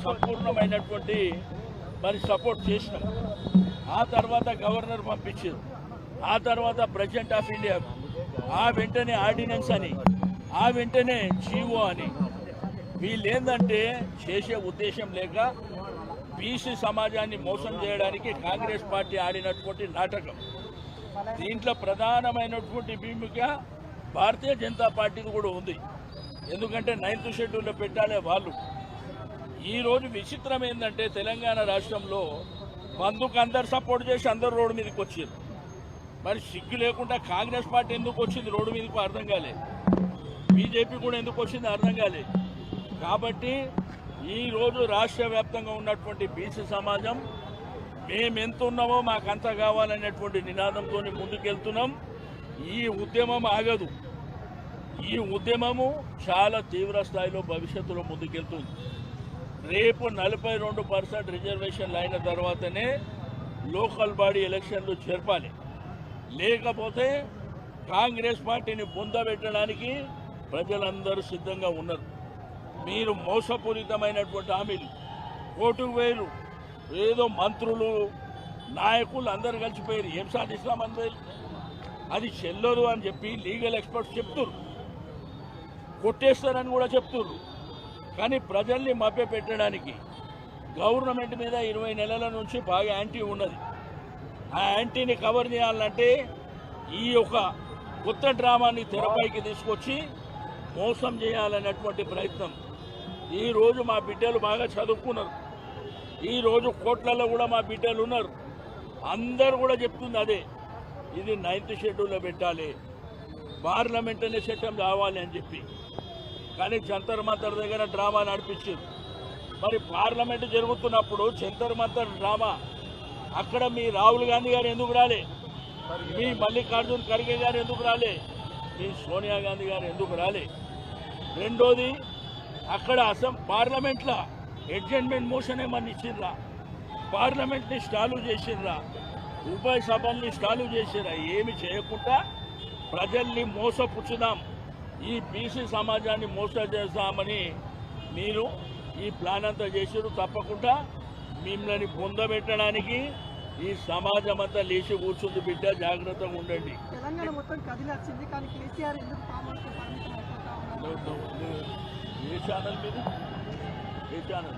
సంపూర్ణమైనటువంటి మరి సపోర్ట్ చేసినాం. ఆ తర్వాత గవర్నర్ పంపించారు, ఆ తర్వాత ప్రెసిడెంట్ ఆఫ్ ఇండియా, ఆ వెంటనే ఆర్డినెన్స్ అని, ఆ వెంటనే జీవో అని. వీళ్ళేందంటే చేసే ఉద్దేశం లేక బీసీ సమాజాన్ని మోసం చేయడానికి కాంగ్రెస్ పార్టీ ఆడినటువంటి నాటకం. దీంట్లో ప్రధానమైనటువంటి భూమిక భారతీయ జనతా పార్టీది కూడా ఉంది. ఎందుకంటే 9th షెడ్యూల్లో పెట్టాలే వాళ్ళు. ఈరోజు విచిత్రం ఏంటంటే తెలంగాణ రాష్ట్రంలో బంధుకు అందరు సపోర్ట్ చేసి అందరు రోడ్డు మీదకి వచ్చారు. మరి సిగ్గు లేకుండా కాంగ్రెస్ పార్టీ ఎందుకు వచ్చింది రోడ్డు మీదకు అర్థం కాలేదు, బీజేపీ కూడా ఎందుకు వచ్చింది అర్థం కాలేదు. కాబట్టి ఈరోజు రాష్ట్ర వ్యాప్తంగా ఉన్నటువంటి బీసీ సమాజం మేమెంత ఉన్నామో మాకంత కావాలనేటువంటి నినాదంతో ముందుకెళ్తున్నాం. ఈ ఉద్యమం ఆగదు. ఈ ఉద్యమము చాలా తీవ్ర స్థాయిలో భవిష్యత్తులో ముందుకెళ్తుంది. రేపు 42% రిజర్వేషన్లు అయిన తర్వాతనే లోకల్ బాడీ ఎలక్షన్లు జరపాలి. లేకపోతే కాంగ్రెస్ పార్టీని బొందబెట్టడానికి ప్రజలందరూ సిద్ధంగా ఉన్నారు. మీరు మోసపూరితమైనటువంటి హామీలు, కోర్టుకు వేరు, ఏదో మంత్రులు నాయకులు అందరు కలిసిపోయారు, ఏం సాధిస్తామని వేరు, అది చెల్లదు అని చెప్పి లీగల్ ఎక్స్పర్ట్స్ చెప్తున్నారు, కొట్టేస్తారని కూడా చెప్తున్నారు. కానీ ప్రజల్ని మభ్య పెట్టడానికి గవర్నమెంట్ మీద 20 నెలల నుంచి బాగా యాంటీ ఉన్నది. ఆ యాంటీని కవర్ చేయాలంటే ఈ యొక్క కొత్త డ్రామాని తెరపైకి తీసుకొచ్చి మోసం చేయాలనేటువంటి ప్రయత్నం. ఈరోజు మా బిడ్డలు బాగా చదువుకున్నారు, ఈరోజు కోట్లలో కూడా మా బిడ్డలు ఉన్నారు, అందరూ కూడా చెప్తుంది అదే, ఇది 9th షెడ్యూల్లో పెట్టాలి, పార్లమెంట్ అనే చట్టం రావాలి అని చెప్పి. కానీ జంతర్ మంతర్ దగ్గర డ్రామా నడిపించారు. మరి పార్లమెంట్ జరుగుతున్నప్పుడు జంతర్ మంతర్ డ్రామా అక్కడ మీ రాహుల్ గాంధీ గారు ఎందుకు రాలే, మీ మల్లికార్జున్ ఖర్గే గారు ఎందుకు రాలే, మీ సోనియా గాంధీ గారు ఎందుకు రాలే? రెండోది, అక్కడ పార్లమెంట్లో అడ్జర్న్మెంట్ మోషన్ ఏమన్నా ఇచ్చిర్రా, పార్లమెంట్ని స్టాలు చేసిర్రా, ఉభయ సభల్ని స్టాలు చేసిర్రా? ఏమి చేయకుండా ప్రజల్ని మోసపుచ్చుదాం, ఈ బీసీ సమాజాన్ని మోసం చేస్తామని మీరు ఈ ప్లాన్ అంతా చేసారు. తప్పకుండా మిమ్మల్ని పొందబెట్టడానికి ఈ సమాజం అంతా లేచి కూర్చుంది. బిడ్డ జాగ్రత్తగా ఉండండి. తెలంగాణ మొత్తం కదిలొచ్చింది, కానీ కేసీఆర్ ఎందుకు ఏ ఛానల్ మీద, ఏ ఛానల్?